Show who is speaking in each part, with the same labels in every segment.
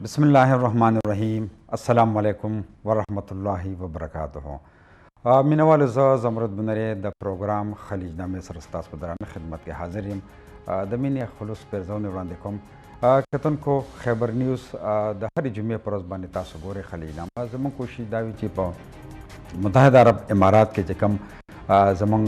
Speaker 1: بسم اللہ الرحمن الرحیم. السلام علیکم ورحمۃ اللہ وبرکاتہ. مینوال زمرد بنرے د پروگرام خلیج نامه سره ستاسو په درانه خدمت کې حاضر یم. د مینې خلوص پیرزونه وړاندې کوم. کتونکو خیبر نیوز د هرې جمعې پر ورځ باندې تاسو ګورئ خلیج نامه. زموږ کوشش دا وي چې په متحده عرب امارات کې چې کوم زموږ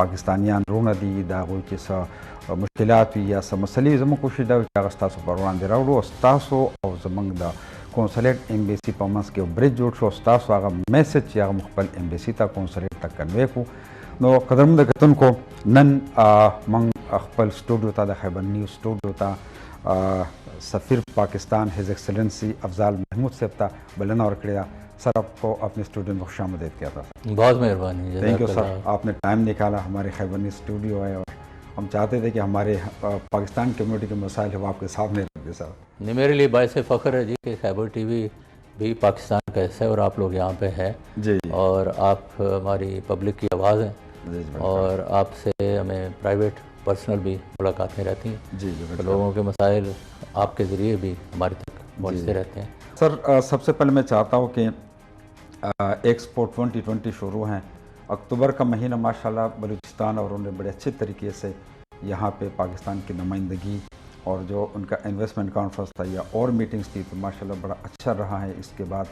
Speaker 1: پاکستانیان رونه دي د هغوی چې څه مشکلات وي یا څه مسلې زموږ کوشش دا وي چې هغه ستاسو پر وړاندې راوړو او ستاسو او زموږ د کونسلیټ امبیسي په منځ کې یو برج جوړ شو. ستاسو هغه میسج چې هغه مو خپل امبیسي ته کونسلیټ ته کنوی کړو. نو قدرمنو کتونکو نن موږ خپل سټوډیو ته د خیبر نیوز سټوډیو ته سفیر پاکستان ہز ایکسلنسی افضال محمود صاحب ته بلنه ورکړې ده. سر آپ کو اپنے اسٹوڈیو میں خوش آمدید کیا تھا.
Speaker 2: بہت مہربانی.
Speaker 1: تھینک یو سر, آپ نے ٹائم نکالا. ہمارے خیبر نیوز اسٹوڈیو ہے اور ہم چاہتے تھے کہ ہمارے پاکستان کمیونٹی کے مسائل وہ آپ کے سامنے رکھ دیں سر.
Speaker 2: نہیں, میرے لیے باعث فخر ہے جی کہ خیبر ٹی وی بھی پاکستان کا حصہ ہے اور آپ لوگ یہاں پہ ہیں
Speaker 1: جی,
Speaker 2: اور آپ ہماری پبلک کی آواز ہیں اور آپ سے ہمیں پرائیویٹ پرسنل بھی ملاقاتیں رہتی ہیں.
Speaker 1: جی
Speaker 2: لوگوں کے مسائل آپ کے ذریعے بھی ہمارے تک پہنچتے رہتے ہیں.
Speaker 1: سر سب سے پہلے میں چاہتا ہوں کہ ایکسپو 2020 شروع ہیں. اکتوبر کا مہینہ ماشاءاللہ بلوچستان اور انہوں نے بڑے اچھے طریقے سے یہاں پہ پاکستان کی نمائندگی اور جو ان کا انویسٹمنٹ کانفرنس تھا یا اور میٹنگز تھی تو ماشاءاللہ بڑا اچھا رہا ہے. اس کے بعد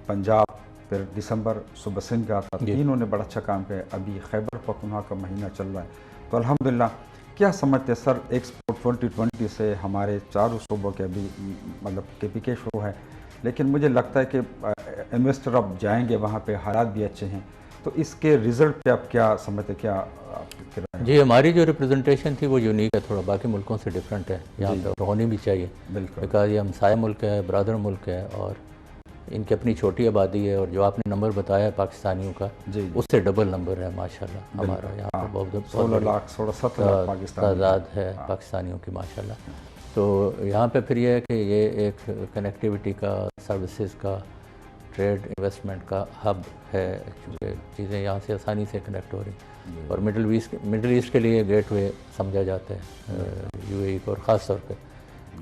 Speaker 1: پنجاب, پھر دسمبر صوبہ سندھ کا تھا, تینوں نے بڑا اچھا کام کیا. ابھی خیبر پختونخوا کا مہینہ چل رہا ہے تو الحمدللہ. کیا سمجھتے سر ایکسپو 2020 سے ہمارے چاروں صوبوں کے ابھی مطلب کے پی کے شروع ہے لیکن مجھے لگتا ہے کہ انویسٹر اب جائیں گے وہاں پہ, حالات بھی اچھے ہیں, تو اس کے رزلٹ پہ آپ کیا سمجھتے, کیا
Speaker 2: جی ہماری جو ریپرزنٹیشن تھی وہ یونیک ہے, تھوڑا باقی ملکوں سے ڈفرینٹ ہے. یہاں پہ ہونی بھی چاہیے
Speaker 1: بالکل,
Speaker 2: بیکاز یہ ہمسایہ ملک ہے, برادر ملک ہے اور ان کی اپنی چھوٹی آبادی ہے اور جو آپ نے نمبر بتایا ہے پاکستانیوں کا
Speaker 1: جی
Speaker 2: اس سے ڈبل نمبر ہے ماشاءاللہ ہمارا. یہاں پہ بہت
Speaker 1: 16 لاکھ 17 لاکھ پاکستانی
Speaker 2: تعداد ہے پاکستانیوں کی ماشاءاللہ. تو یہاں پہ پھر یہ ہے کہ یہ ایک کنیکٹیوٹی کا, سروسز کا, ٹریڈ انویسٹمنٹ کا ہب ہے چونکہ چیزیں یہاں سے آسانی سے کنیکٹ ہو رہی ہیں اور مڈل ایسٹ کے لیے گیٹ وے سمجھا جاتا ہے یو اے ای کو, اور خاص طور پہ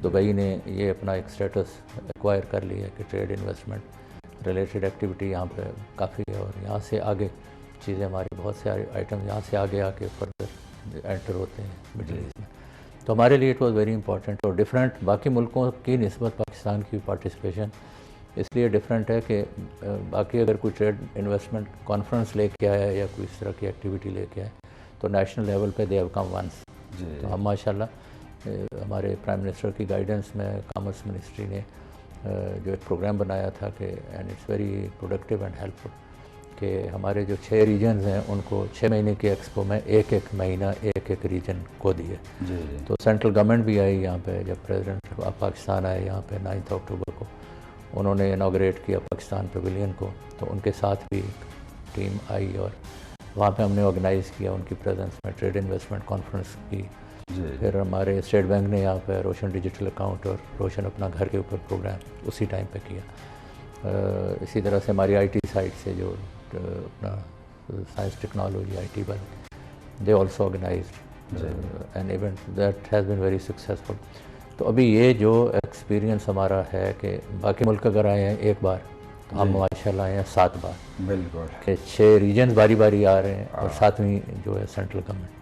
Speaker 2: دبئی نے یہ اپنا ایک اسٹیٹس ایکوائر کر لیا ہے کہ ٹریڈ انویسٹمنٹ ریلیٹڈ ایکٹیویٹی یہاں پہ کافی ہے اور یہاں سے آگے چیزیں ہماری بہت سارے آئٹم یہاں سے آگے آ کے فردر انٹر ہوتے ہیں مڈل ایسٹ میں. تو ہمارے لیے اٹ واز ویری امپورٹنٹ اور ڈفرینٹ. باقی ملکوں کی نسبت پاکستان کی پارٹیسپیشن اس لیے ڈفرینٹ ہے کہ باقی اگر کوئی ٹریڈ انویسٹمنٹ کانفرنس لے کے آیا یا کوئی اس طرح کی ایکٹیویٹی لے کے آئے تو نیشنل لیول پہ دے ہیو کم ونس. تو ہم ماشاءاللہ ہمارے پرائم منسٹر کی گائیڈنس میں کامرس منسٹری نے جو ایک پروگرام بنایا تھا کہ and it's very productive and helpful کہ ہمارے جو 6 ریجنز ہیں ان کو 6 مہینے کے ایکسپو میں ایک مہینہ ایک ریجن کو دیے. تو سینٹرل گورنمنٹ بھی آئی یہاں پہ, جب پریزیڈنٹ پاکستان آئے یہاں پہ 9 اکتوبر کو انہوں نے انوگریٹ کیا پاکستان پیویلین کو, تو ان کے ساتھ بھی ایک ٹیم آئی اور وہاں پہ ہم نے آرگنائز کیا ان کی پریزنس میں ٹریڈ انویسٹمنٹ کانفرنس کی. پھر ہمارے اسٹیٹ بینک نے یہاں پہ روشن ڈیجیٹل اکاؤنٹ اور روشن اپنا گھر کے اوپر پروگرام اسی ٹائم پہ کیا. اسی طرح سے ہماری آئی ٹی سائٹ سے جو اپنا science technology I T bank they also organized an event that has been very successful. تو ابھی یہ جو ایکسپیرینس ہمارا ہے کہ باقی ملک اگر آئے ہیں ایک بار تو ہم ماشاءاللہ آئے ہیں 7 بار
Speaker 1: بالکل, کہ
Speaker 2: 6 ریجنز باری باری آ رہے ہیں اور 7ویں جو ہے سینٹرل گورنمنٹ.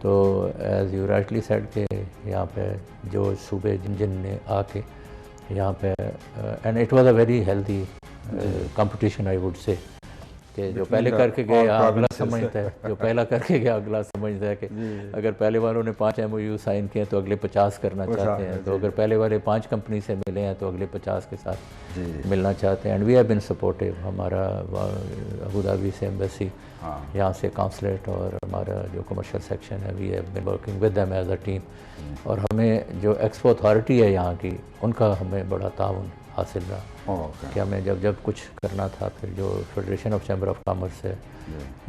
Speaker 2: تو ایز یو رائٹلی سیڈ کہ یہاں پہ جو صوبے جن نے آ کے یہاں پہ and it was a very healthy competition I would say کہ جو پہلے کر کے گئے اگلا سمجھتا ہے, جو پہلا کر کے گیا اگلا سمجھتا ہے کہ اگر پہلے والوں نے 5 MOU سائن کیے تو اگلے 50 کرنا چاہتے ہیں, تو اگر پہلے والے 5 کمپنی سے ملے ہیں تو اگلے 50 کے ساتھ ملنا چاہتے ہیں. And we have been supportive. ہمارا ابوظہبی سے ایمبیسی, یہاں سے کانسلیٹ اور ہمارا جو کمرشل سیکشن ہے we have been working with them as a team. اور ہمیں جو ایکسپو اتھارٹی ہے یہاں کی ان کا ہمیں بڑا تعاون حاصل رہا کہ ہمیں جب کچھ کرنا تھا. پھر جو federation of chamber of commerce ہے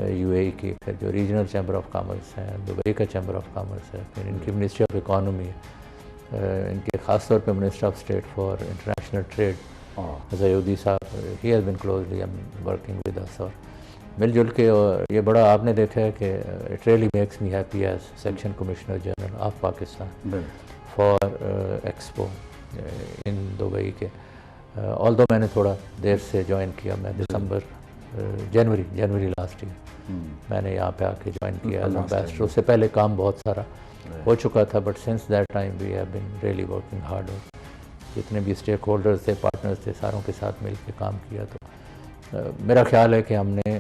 Speaker 2: یو اے ای کی, پھر جو ریجنل چیمبر آف کامرس ہے, دبئی کا چیمبر آف کامرس ہے, پھر ان کی منسٹری آف اکانومی ہے, ان کے خاص طور پہ minister of state for international trade زیودی صاحب, he has been closely working with us. اور مل جل کے, اور یہ بڑا آپ نے دیکھا ہے کہ it really makes me happy as section commissioner general of Pakistan for expo in Dubai کے آل دو میں نے تھوڑا دیر سے جوائن کیا. میں دسمبر جنوری لاسٹ ایئر میں نے یہاں پہ آ کے جوائن کیا ایز امبیسڈر. اس سے پہلے کام بہت سارا ہو چکا تھا, but since that time we have been really working hard. جتنے بھی اسٹیک ہولڈرز تھے, پارٹنرز تھے, ساروں کے ساتھ مل کے کام کیا. تو میرا خیال ہے کہ ہم نے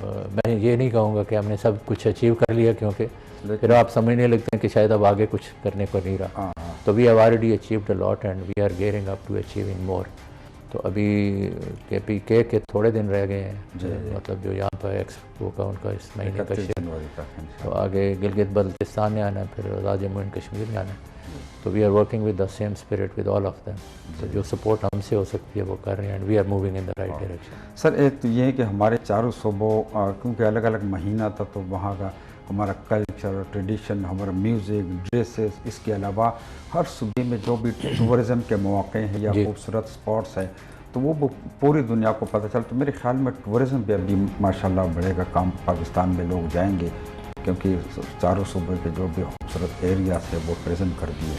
Speaker 2: میں یہ نہیں کہوں گا کہ ہم نے سب کچھ اچیو کر لیا, کیونکہ پھر آپ سمجھنے لگتے ہیں کہ شاید اب آگے کچھ کرنے کو نہیں رہا. تو we have already achieved a lot and we are gearing up to achieving more. تو ابھی KPK کے تھوڑے دن رہ گئے ہیں, مطلب جو یہاں پر ایکسپو کا ان کا اس مہینے کا شروع, تو آگے گلگت بلتستان نے آنا ہے, پھر آزاد جموں اینڈ کشمیر نے آنا ہے. تو we are working with the same spirit with all of them. تو جو سپورٹ ہم سے ہو سکتی ہے وہ کر رہے ہیں, and we are moving in the right direction.
Speaker 1: Sir ایک تو یہ ہے کہ ہمارے چاروں صوبوں کیونکہ الگ الگ مہینہ تھا, تو وہاں کا ہمارا کلچر, ٹریڈیشن, ہمارا میوزک, ڈریسز, اس کے علاوہ ہر صوبے میں جو بھی ٹورزم کے مواقع ہیں یا خوبصورت اسپاٹس ہیں, تو وہ پوری دنیا کو پتہ چل. تو میرے خیال میں ٹورزم بھی ابھی ماشاءاللہ بڑھے گا. کام پاکستان میں لوگ جائیں گے کیونکہ چاروں صوبے کے جو بھی خوبصورت ایریاز ہے وہ پریزنٹ کر دیے.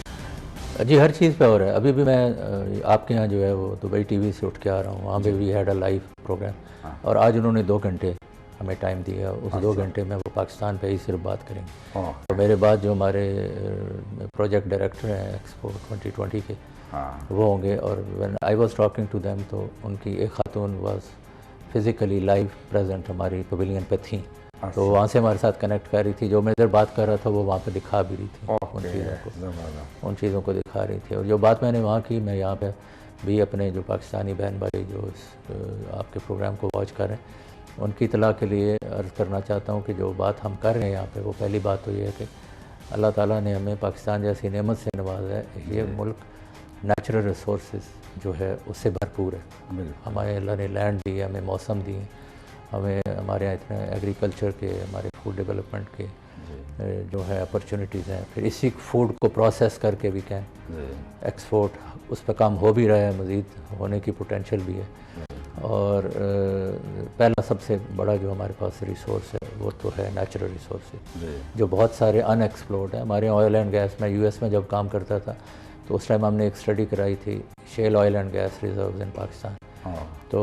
Speaker 2: جی ہر چیز پہ ہو رہا ہے. ابھی بھی میں آپ کے یہاں جو ہے وہ دبئی ٹی وی سے اٹھ کے آ رہا ہوں, وہاں پہ we had a live program, اور آج انہوں نے 2 گھنٹے ہمیں ٹائم دیا. اس 2 گھنٹے میں وہ پاکستان پہ ہی صرف بات کریں گے. تو میرے بعد جو ہمارے پروجیکٹ ڈائریکٹر ہیں ایکسپو 2020 کے, وہ ہوں گے. اور when I was talking to them, تو ان کی ایک خاتون واز فزیکلی لائیو پریزنٹ ہماری پویلین پہ تھیں. تو وہاں سے ہمارے ساتھ کنیکٹ کر رہی تھی. جو میں ادھر بات کر رہا تھا وہ وہاں پہ دکھا بھی رہی تھی ان چیزوں کو دکھا رہی تھی. اور جو بات میں نے وہاں کی, میں یہاں پہ بھی اپنے جو پاکستانی بہن بھائی جو آپ کے پروگرام کو واچ کر رہے ہیں, ان کی اطلاع کے لیے عرض کرنا چاہتا ہوں کہ جو بات ہم کر رہے ہیں یہاں پہ, وہ پہلی بات تو یہ ہے کہ اللہ تعالیٰ نے ہمیں پاکستان جیسی نعمت سے نوازا ہے. یہ ملک نیچرل ریسورسز جو ہے اس سے بھرپور ہے. ہمارے اللہ نے لینڈ دی ہے, ہمیں موسم دی ہیں, ہمیں ہمارے یہاں اتنے ایگریکلچر کے, ہمارے فوڈ ڈیولپمنٹ کے جو ہے اپرچونیٹیز ہیں. پھر اسی فوڈ کو پروسیس کر کے بھی کہیں ایکسپورٹ, اس پہ کام ہو بھی رہا ہے, مزید ہونے کی پوٹینشیل بھی ہے. اور پہلا سب سے بڑا جو ہمارے پاس ریسورس ہے وہ تو ہے نیچرل ریسورسز, جو بہت سارے ان ایکسپلورڈ ہیں. ہمارے آئل اینڈ گیس, میں US میں جب کام کرتا تھا تو اس ٹائم ہم نے ایک اسٹڈی کرائی تھی shale oil and gas reserves in Pakistan. تو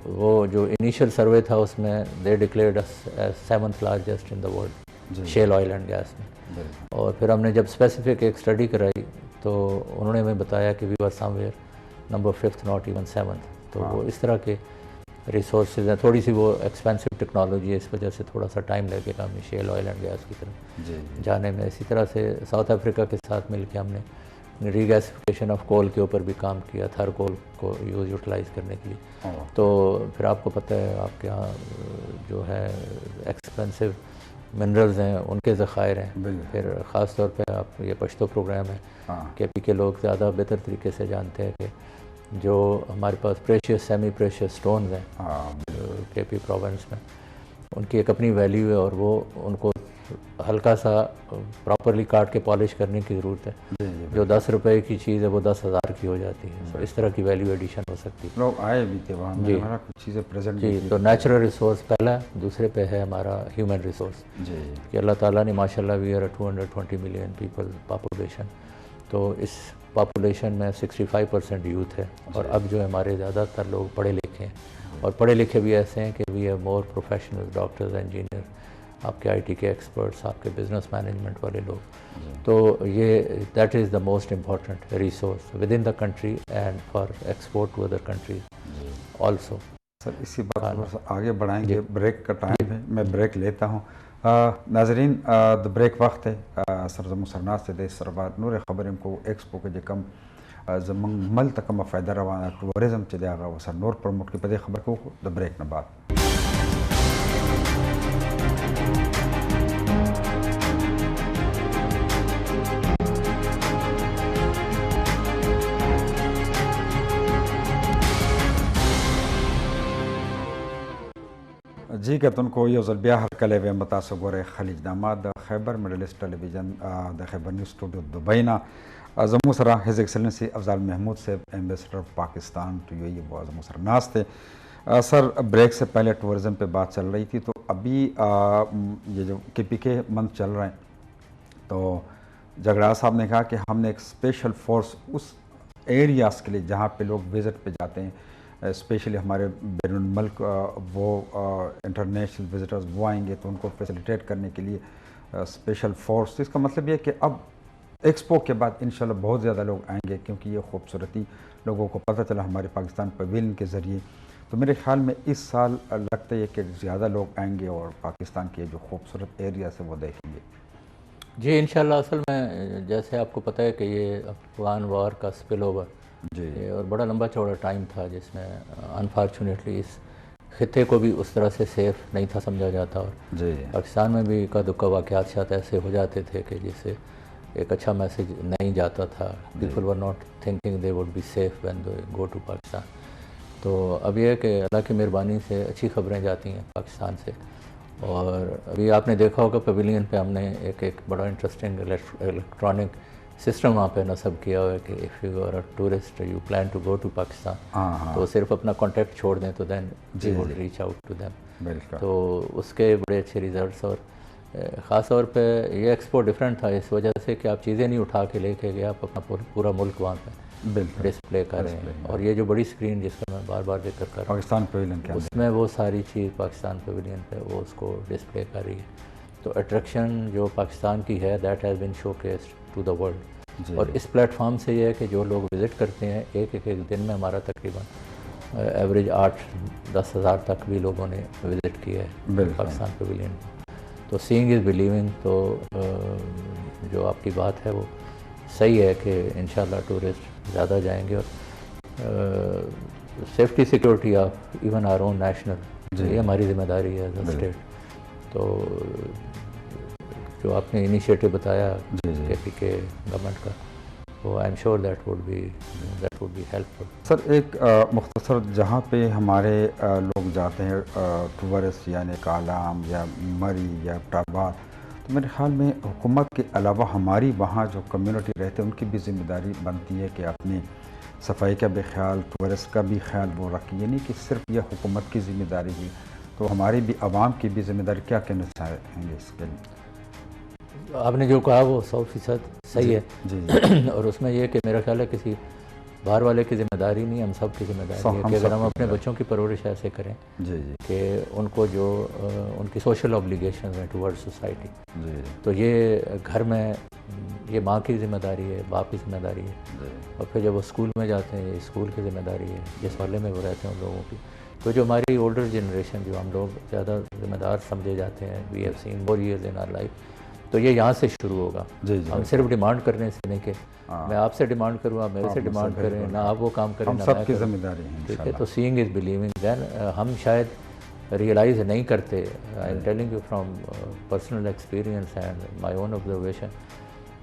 Speaker 2: وہ جو انیشیل سروے تھا اس میں they declared as 7th largest in the world shale oil and gas میں. اور پھر ہم نے جب اسپیسیفک ایک اسٹڈی کرائی تو انہوں نے ہمیں بتایا کہ we are somewhere number 5th not even 7th. تو وہ اس طرح کے ریسورسز ہیں. تھوڑی سی وہ ایکسپینسو ٹیکنالوجی ہے, اس وجہ سے تھوڑا سا ٹائم لگے گا ہمیں شیل آئل اینڈ گیس کی طرف جانے میں. اسی طرح سے ساؤتھ افریقہ کے ساتھ مل کے ہم نے ری گیسیفیکیشن آف کول کے اوپر بھی کام کیا, تھر کول کو یوٹیلائز کرنے کے لیے. تو پھر آپ کو پتہ ہے آپ کے یہاں جو ہے ایکسپینسو منرلز ہیں, ان کے ذخائر ہیں. پھر خاص طور پہ آپ یہ پشتو پروگرام ہے, KPK لوگ زیادہ بہتر طریقے سے جانتے ہیں کہ جو ہمارے پاس پریشیس سیمی پریشیس سٹونز ہیں KP پروونس میں, ان کی ایک اپنی ویلیو ہے, اور وہ ان کو ہلکا سا پراپرلی کاٹ کے پالش کرنے کی ضرورت ہے. جو 10 روپے کی چیز ہے وہ 10,000 کی ہو جاتی ہے. اس طرح کی ویلیو ایڈیشن ہو سکتی ہے.
Speaker 1: لوگ آئے بھی تھے وہاں, ہمارا کچھ چیزیں پریزنٹ.
Speaker 2: جی, تو نیچرل ریسورس پہلا, دوسرے پہ ہے ہمارا ہیومن ریسورس. کہ اللہ تعالیٰ نے ماشاءاللہ we are 220 million people population. تو اس پاپولیشن میں 65% یوتھ ہے, اور اب جو ہمارے زیادہ تر لوگ پڑھے لکھے ہیں, اور پڑھے لکھے بھی ایسے ہیں کہ we have more professional, doctors, engineer, آپ کے IT کے ایکسپرٹس, آپ کے بزنس مینجمنٹ والے لوگ. تو یہ that is the most important resource within the country and for export to other countries also.
Speaker 1: Sir اسی بات کو آگے بڑھائیں گے, بریک کا ٹائم ہے, میں بریک لیتا ہوں. ناظرین دا بریک وقت ہے. سرزمو سرناس دے سربار نور خبرم کو ایکسپو کے جکم زمن مل تکم فائدہ روانہ ٹورزم چلے آگا وہ سر نور پروموٹ کی پدے خبر کو دا بریک نہ بعد. جی کہ تن کو یہ زلبیا ہر کلے وے متاثر گورے خلیج نامہ دا خیبر مڈل ایسٹ ٹیلی ویژن دا خیبر نیوز اسٹوڈیو دبئی نا زمو سرا ہز ایکسلنسی افضال محمود سے ایمبیسڈر آف پاکستان تو یہ وہ زمو سر ناس تھے. سر بریک سے پہلے ٹورزم پہ بات چل رہی تھی, تو ابھی یہ جو KPK منتھ چل رہے ہیں, تو جگڑا صاحب نے کہا کہ ہم نے ایک اسپیشل فورس اس ایریاز کے لیے جہاں پہ لوگ وزٹ پہ جاتے ہیں، اسپیشلی ہمارے بین الملک وہ انٹرنیشنل وزٹرز وہ آئیں گے تو ان کو فیسیلیٹیٹ کرنے کے لیے اسپیشل فورس. اس کا مطلب یہ کہ اب ایکسپو کے بعد انشاءاللہ بہت زیادہ لوگ آئیں گے، کیونکہ یہ خوبصورتی لوگوں کو پتہ چلا ہمارے پاکستان پویلین کے ذریعے. تو میرے خیال میں اس سال لگتا ہے کہ زیادہ لوگ آئیں گے اور پاکستان کے جو خوبصورت ایریاز ہیں وہ دیکھیں گے.
Speaker 2: جی انشاءاللہ. اصل میں جیسے آپ کو پتہ ہے کہ یہ افغان وار کا سپل اوور
Speaker 1: جی
Speaker 2: اور بڑا لمبا چوڑا ٹائم تھا جس میں انفارچونیٹلی اس خطے کو بھی اس طرح سے سیف نہیں تھا سمجھا جاتا، اور
Speaker 1: جی
Speaker 2: پاکستان میں بھی اکا دکا واقعات شاید ایسے ہو جاتے تھے کہ جس سے ایک اچھا میسیج نہیں جاتا تھا. People were not thinking they would be safe when they go to Pakistan. تو اب یہ ہے کہ اللہ کی مہربانی سے اچھی خبریں جاتی ہیں پاکستان سے. اور ابھی آپ نے دیکھا ہوگا پویلین پہ ہم نے ایک بڑا انٹرسٹنگ الیکٹرانک سسٹم وہاں پہ نصب کیا ہوا ہے کہ if you are a tourist you plan to go to Pakistan تو صرف اپنا کانٹیکٹ چھوڑ دیں تو then we will reach out to them. تو اس کے بڑے اچھے ریزلٹس، اور خاص طور پہ یہ ایکسپو ڈفرینٹ تھا اس وجہ سے کہ آپ چیزیں نہیں اٹھا کے لے کے گئے، آپ اپنا پورا ملک وہاں پہ ڈسپلے کر رہے ہیں. اور یہ جو بڑی اسکرین جس کا میں بار بار ذکر کر رہا ہوں
Speaker 1: پاکستان پویلین کے
Speaker 2: اس میں وہ ساری چیز پاکستان پویلین پہ وہ اس کو ڈسپلے کر رہی ہے. تو اٹریکشن جو پاکستان کی ہے that has been showcased to the world. اور اس پلیٹ فارم سے یہ ہے کہ جو لوگ وزٹ کرتے ہیں ایک دن میں ہمارا تقریباً ایوریج 8-10 ہزار تک بھی لوگوں نے وزٹ کیا ہے پاکستان پویلین. تو سینگ از بلیونگ. تو جو آپ کی بات ہے وہ صحیح ہے کہ انشاءاللہ ٹورسٹ زیادہ جائیں گے. اور safety security of even our own national یہ ہماری ذمہ داری ہے ایز اے اسٹیٹ. تو جو آپ نے انیشیٹو بتایا کے پی کے گورنمنٹ کا وہ I am sure that would be helpful.
Speaker 1: Sir ایک مختصر جہاں پہ ہمارے لوگ جاتے ہیں ٹورسٹ یعنی کالام یا مری یا ابٹاباد، تو میرے خیال میں حکومت کے علاوہ ہماری وہاں جو کمیونٹی رہتے ہیں ان کی بھی ذمہ داری بنتی ہے کہ اپنی صفائی کا بھی خیال، ٹورسٹ کا بھی خیال وہ رکھیں. یعنی کہ صرف یہ حکومت کی ذمہ داری ہے، تو ہماری بھی عوام کی بھی ذمہ داری. کیا کہنا چاہیں گے اس کے لیے؟
Speaker 2: آپ نے جو کہا وہ 100% صحیح ہے.
Speaker 1: جی
Speaker 2: اور اس میں یہ کہ میرا خیال ہے کسی باہر والے کی ذمہ داری نہیں، ہم سب کی ذمہ داری ہے کہ اگر ہم اپنے بچوں کی پرورش ایسے کریں کہ ان کو جو ان کی سوشل اوبلیگیشنز ہیں ٹورڈ سوسائٹی، تو یہ گھر میں یہ ماں کی ذمہ داری ہے، باپ کی ذمہ داری ہے. اور پھر جب وہ اسکول میں جاتے ہیں یہ اسکول کی ذمہ داری ہے جس محلے میں وہ رہتے ہیں ان لوگوں کی. تو جو ہماری اولڈر جنریشن جو ہم لوگ زیادہ ذمہ دار سمجھے جاتے ہیں، we have seen more years in our life, تو یہ یہاں سے شروع ہوگا. ہم صرف ڈیمانڈ کرنے سے نہیں کہ میں آپ سے ڈیمانڈ کروں آپ میرے سے ڈیمانڈ کریں، نہ آپ وہ کام کریں نہ
Speaker 1: سب کی ذمہ داری ہے.
Speaker 2: ٹھیک ہے. تو سینگ از بلیونگ. دین ہم شاید ریئلائز نہیں کرتے. I am telling you from personal experience and my own observation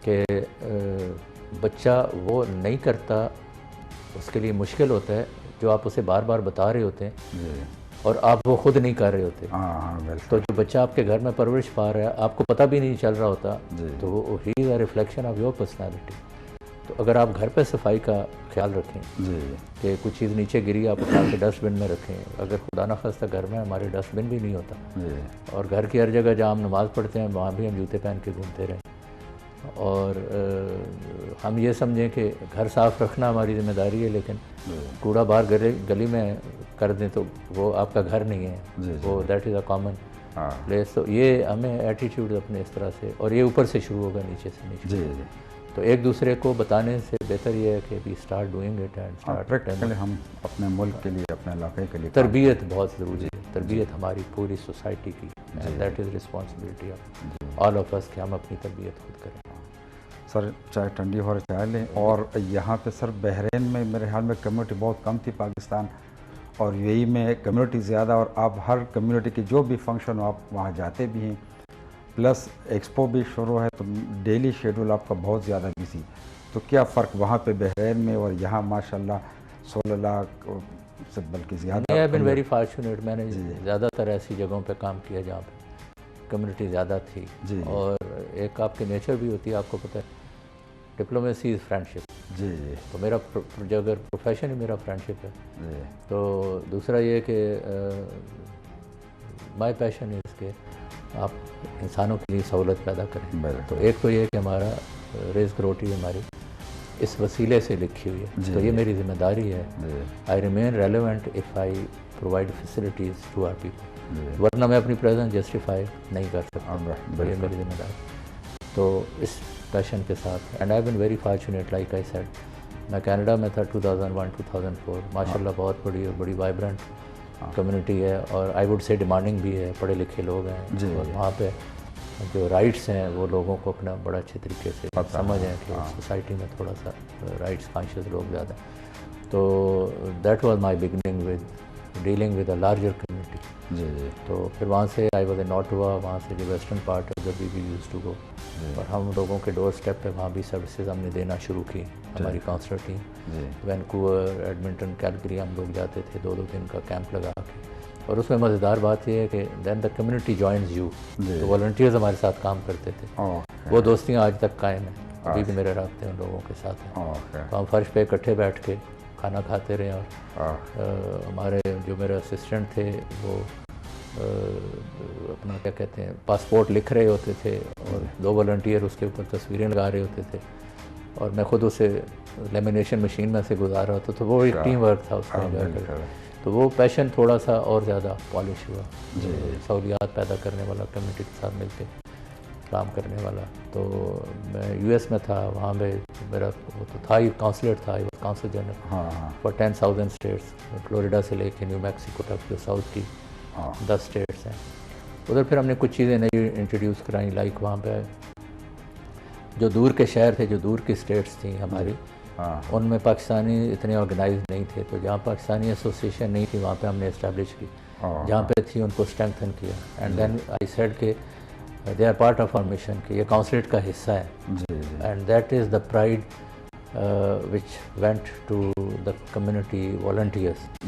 Speaker 2: کہ بچہ وہ نہیں کرتا، اس کے لیے مشکل ہوتا ہے جو آپ اسے بار بار بتا رہے ہوتے ہیں اور آپ وہ خود نہیں کر رہے ہوتے. تو جو بچہ آپ کے گھر میں پرورش پا رہا ہے آپ کو پتہ بھی نہیں چل رہا ہوتا، تو وہ he is a reflection of your personality. تو اگر آپ گھر پہ صفائی کا خیال رکھیں کہ کچھ چیز نیچے گری آپ اٹھا کے ڈسٹ بن میں رکھیں. اگر خدا نخواستہ گھر میں ہمارے ڈسٹ بن بھی نہیں ہوتا اور گھر کی ہر جگہ جہاں ہم نماز پڑھتے ہیں وہاں بھی ہم جوتے پہن کے گھومتے رہیں اور ہم یہ سمجھیں کہ گھر صاف رکھنا ہماری ذمہ داری ہے، لیکن کوڑا باہر گلی میں کر دیں تو وہ آپ کا گھر نہیں ہے، وہ that is a common place. تو یہ ہمیں ایٹیٹیوڈ اپنے اس طرح سے، اور یہ اوپر سے شروع ہوگا نیچے سے نیچے. تو ایک دوسرے کو بتانے سے بہتر یہ ہے کہ we start doing it and start
Speaker 1: ہم اپنے ملک کے لیے اپنے علاقے کے لیے.
Speaker 2: تربیت بہت ضروری ہے، تربیت ہماری پوری سوسائٹی کی، and that is responsibility of all of us کہ ہم اپنی تربیت خود کریں.
Speaker 1: سر چائے ٹھنڈی ہو رہی چائے لیں. اور یہاں پہ سر بحرین میں میرے خیال میں کمیونٹی بہت کم تھی پاکستان، اور یہی میں کمیونٹی زیادہ، اور آپ ہر کمیونٹی کی جو بھی فنکشن ہو آپ وہاں جاتے بھی ہیں. پلس ایکسپو بھی شروع ہے تو ڈیلی شیڈول آپ کا بہت زیادہ بزی. تو کیا فرق وہاں پہ بحرین میں اور یہاں ماشاءاللہ 16 لاکھ سے بلکہ زیادہ؟
Speaker 2: I have been very fortunate. میں نے زیادہ تر ایسی جگہوں پہ کام کیا جہاں پہ کمیونٹی زیادہ تھی. اور ایک آپ کی نیچر بھی ہوتی ہے، آپ کو پتہ ہے ڈپلومیسی از فرینڈشپ. تو میرا جو اگر پروفیشن ہی میرا فرینڈشپ ہے، تو دوسرا یہ کہ مائی پیشن از کہ آپ انسانوں کے لیے سہولت پیدا کریں. تو ایک تو یہ کہ ہمارا رزق روٹی ہماری اس وسیلے سے لکھی ہوئی ہے. تو یہ میری ذمہ داری ہے. I remain relevant if I provide facilities to our people. ورنہ میں اپنی پریزنس جسٹیفائی نہیں کر سکتا. یہ میری ذمہ داری. تو اس پیشن کے ساتھ and I been very fortunate like I said. میں کینیڈا میں تھا 2001-2004. ماشاء اللہ بہت بڑی اور بڑی وائبرنٹ کمیونٹی ہے, اور آئی ووڈ سے ڈیمانڈنگ بھی ہے. پڑھے لکھے لوگ ہیں, اور وہاں پہ جو رائٹس ہیں وہ لوگوں کو اپنا بڑا اچھے طریقے سے سمجھ ہیں کہ سوسائٹی میں تھوڑا سا رائٹس کانشیس لوگ زیادہ. تو that was my beginning with dealing with a larger community. تو پھر وہاں سے آئی واز ان آٹوا, وہاں سے جو ویسٹرن پارٹ ہے ادھر بھی یوز ٹو گو, اور ہم لوگوں کے ڈور اسٹیپ پہ وہاں بھی سروسز ہم نے دینا شروع کی. ہماری counsellor team Vancouver, Edmonton, Calgary ہم لوگ جاتے تھے 2-2 دن کا کیمپ لگا کے. اور اس میں مزیدار بات یہ ہے کہ دین دا کمیونٹی جوائنز یو. تو والنٹیئرز ہمارے ساتھ کام کرتے تھے. وہ دوستیاں آج تک قائم ہیں. ابھی بھی میرے رابطے ان لوگوں کے ساتھ ہیں. تو ہم فرش پہ اکٹھے بیٹھ کے کھانا کھاتے رہے. اور ہمارے جو میرے اسسٹنٹ تھے وہ اپنا کیا کہتے ہیں پاسپورٹ لکھ رہے ہوتے تھے, اور 2 والنٹیئر اس کے اوپر تصویریں لگا رہے ہوتے تھے, اور میں خود اسے لیمینیشن مشین میں سے گزار رہا ہوتا. تو وہ ایک ٹیم ورک تھا اس میں. تو وہ پیشن تھوڑا سا اور زیادہ پالش ہوا. سہولیات پیدا کرنے والا, کمیونٹی کے ساتھ مل کے کام کرنے والا. تو میں یو ایس میں تھا, وہاں پہ میرا وہ تو تھا ہی کاؤنسلر تھا, consul general for 10,000 states. Florida سے لے کے نیو میکسیکو تک جو ساؤتھ کی 10 اسٹیٹس ہیں. ادھر پھر ہم نے کچھ چیزیں نئی انٹروڈیوس کرائیں, لائک وہاں پہ جو دور کے شہر تھے, جو دور کی اسٹیٹس تھیں ہماری, ان میں پاکستانی اتنے آرگنائز نہیں تھے. تو جہاں پاکستانی ایسوسیشن نہیں تھی وہاں پہ ہم نے اسٹیبلش کی. جہاں پہ تھی ان کو اسٹرینتھن کیا. اینڈ دین آئی سیڈ کہ they are part of our mission, کہ یہ کاؤنسلیٹ کا حصہ ہے. And that is the pride which went to the community volunteers.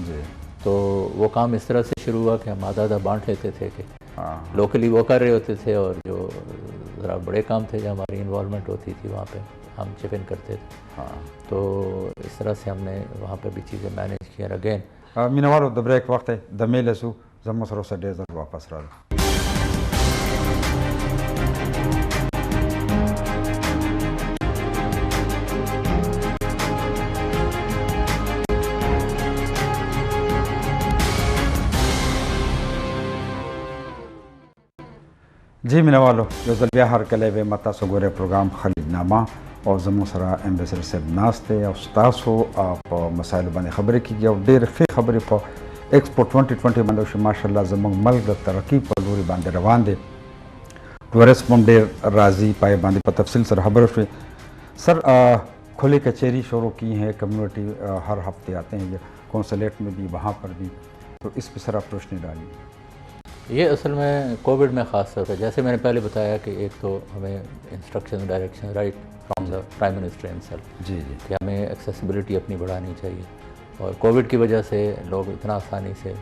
Speaker 2: تو وہ کام اس طرح سے شروع ہوا کہ ہم آدھا بانٹ لیتے تھے, کہ لوکلی وہ کر رہے ہوتے تھے, اور جو ذرا بڑے کام تھے جہاں ہماری انوالومنٹ ہوتی تھی وہاں پہ ہم چپ ان کرتے تھے. تو اس طرح سے ہم نے وہاں پہ بھی چیزیں مینیج کی. اگین
Speaker 1: مینوالو د بریک وخت د میلې سو زموږ سره اوسه ډېر ژر واپس راغلو. جی مینوالو یو ځل بیا هرکلی ویم تاسو ګورئ پروګرام خلیجنامه, او زموږ سره امبیسډر صاحب ناست دی, او ستاسو په مسایلو باندې خبرې کېږي, او ډېرې ښې خبرې په ایکسپو 2020 باندې وشي. ماشاءالله زموږ ملک د ترقي په لوري باندې روان دی. ټورسټ هم ډېر راځي, پای باندې په تفصیل سره خبرې شوې. سر کھلی کچہری شروع کی ہیں, کمیونٹی ہر ہفتے آتے ہیں, کونسلیٹ میں بھی وہاں پر بھی, تو اس پہ سر آپ روشنی ڈالیے.
Speaker 2: یہ اصل میں کووڈ میں خاص طور پہ جیسے میں نے پہلے بتایا کہ ایک تو ہمیں instruction direction right from the prime minister himself کہ ہمیں ایکسیسیبلٹی اپنی بڑھانی چاہیے. اور کووڈ کی وجہ سے لوگ اتنا آسانی سے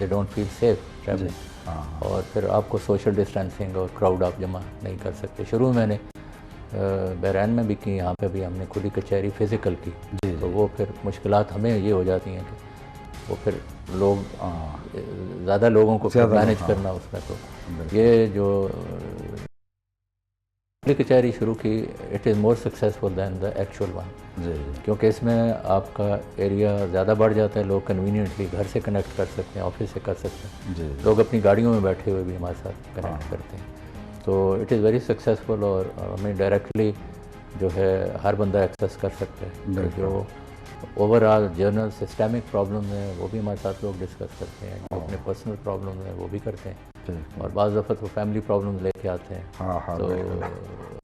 Speaker 2: they don't feel safe travelling, اور پھر آپ کو سوشل ڈسٹینسنگ اور کراؤڈ آپ جمع نہیں کر سکتے. شروع میں نے بحرین میں بھی کی, یہاں پہ بھی ہم نے کھلی کچہری فزیکل کی. تو وہ پھر مشکلات ہمیں یہ ہو جاتی ہیں کہ وہ پھر لوگ زیادہ لوگوں کو مینیج کرنا اس میں. تو یہ جو کچہری شروع کی, it is more successful than the actual one, کیونکہ اس میں آپ کا ایریا زیادہ بڑھ جاتا ہے. لوگ کنوینئنٹلی گھر سے کنیکٹ کر سکتے ہیں, آفس سے کر سکتے ہیں, لوگ اپنی گاڑیوں میں بیٹھے ہوئے بھی ہمارے ساتھ کنیکٹ کرتے ہیں. تو اٹ از ویری سکسیزفل, اور ہمیں ڈائریکٹلی جو ہے ہر بندہ ایکسیس کر سکتا ہے. جو over all general systemic problem ہے وہ بھی ہمارے ساتھ لوگ ڈسکس کرتے ہیں, جو اپنے پرسنل پرابلم ہے وہ بھی کرتے ہیں, اور بعض دفعہ وہ فیملی پرابلم لے کے آتے ہیں. تو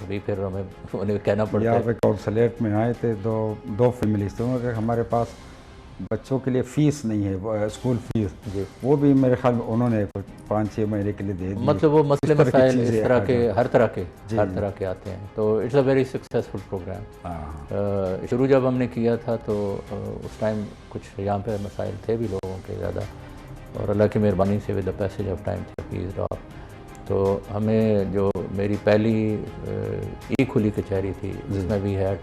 Speaker 2: ابھی پھر ہمیں انہیں کہنا پڑتا ہے.
Speaker 1: یہاں پہ کونسلیٹ میں آئے تھے دو فیملیز تھے, کہ ہمارے پاس بچوں کے لیے فیس نہیں ہے, اسکول فیس, وہ بھی میرے خیال میں انہوں نے 5-6 مہینے کے لیے دے دی.
Speaker 2: مطلب وہ مسئلے مسائل اس طرح کے ہر طرح کے آتے ہیں. تو it's a very successful program. شروع جب ہم نے کیا تھا تو اس ٹائم کچھ یہاں پہ مسائل تھے بھی لوگوں کے زیادہ, اور اللہ کی مہربانی سے with the passage of time therapies drop. تو ہمیں جو میری پہلی کھلی کچہری تھی جس میں وی ہیڈ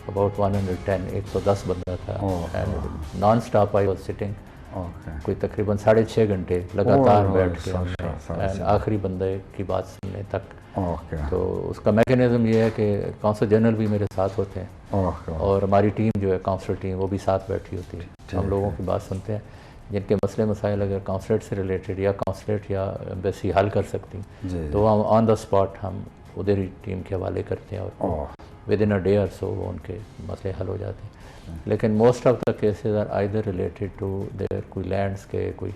Speaker 2: اباؤٹ 110 بندہ تھا, and non stop I was sitting
Speaker 1: okay
Speaker 2: کوئی تقریباً 6.5 گھنٹے لگاتار بیٹھ کے ہم
Speaker 1: اچھا،
Speaker 2: نے آخری بندے کی بات سننے تک.
Speaker 1: اوکے
Speaker 2: تو اس کا میکینزم یہ ہے کہ کونسل جنرل بھی میرے ساتھ ہوتے ہیں
Speaker 1: اوکے
Speaker 2: اور ہماری ٹیم جو ہے کونسلر ٹیم وہ بھی ساتھ بیٹھی ہوتی ہے. ہم لوگوں کی بات سنتے ہیں جن کے مسئلے مسائل اگر کونسلیٹ سے ریلیٹڈ یا کونسلیٹ یا ایمبیسی حل کر سکتی
Speaker 1: جی
Speaker 2: تو ہم آن دا اسپاٹ ہم ادھر ہی ٹیم کے حوالے کرتے ہیں اور ود ان اے ڈے اور سو وہ ان کے مسئلے حل ہو جاتے ہیں. لیکن most of the cases are either related to their کوئی لینڈس کے کوئی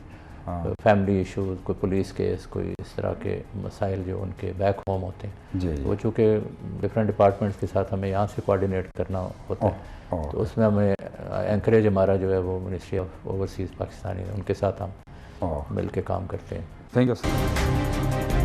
Speaker 2: فیملی ایشوز کوئی پولیس کیس کوئی اس طرح کے مسائل جو ان کے بیک ہوم ہوتے ہیں.
Speaker 1: جی
Speaker 2: وہ چونکہ ڈفرینٹ ڈپارٹمنٹس کے ساتھ ہمیں یہاں سے کوآرڈینیٹ کرنا ہوتا ہے تو اس میں ہمیں انکریج ہمارا جو ہے وہ منسٹری آف اوورسیز پاکستانی ان کے ساتھ ہم مل کے کام کرتے ہیں.
Speaker 1: Thank you sir.